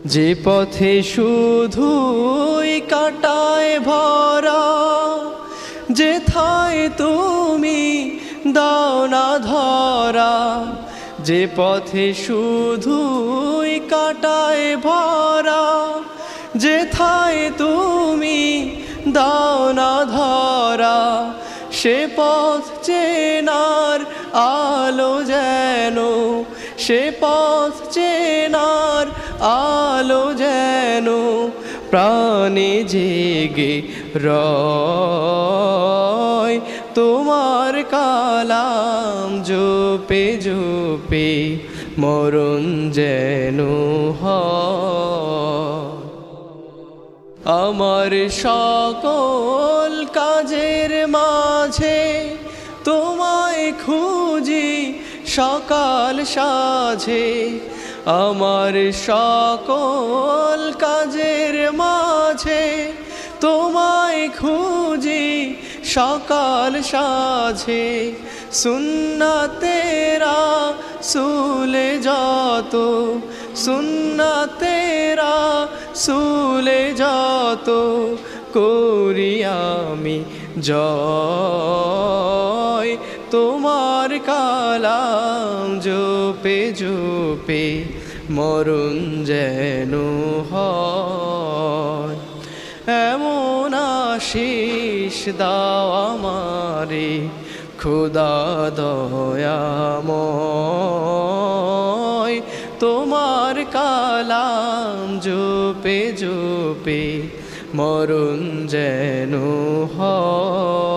যে পথে শুধুই কাটায় ভরা, যেথায় তুমি দাও না ধরা। যে পথে শুধুই কাটায় ভরা, যেথায় তুমি দাও না ধরা। সে পথ চেনার আলো যেন, সে পথ চেনার আলো যেন প্রাণে জেগে রয়। তোমার কালাম জপে জপে মরণ যেন হয়। আমার সকল কাজের মাঝে তোমায় খুঁজি সকাল সাঝে। আমার সকল কাজের মাঝে তোমায় খুঁজি সকাল সাঝে। সুন্নাতেরা সুলে যত, সুন্নাতেরা সুলে যত করি আমি জয়। তোমার কালাম জপে জপে মরণ যেন হয়। এমন আশিস দাও আমারে খোদা দয়াময়। তোমার কালাম জপে জপে মরণ যেন হয়।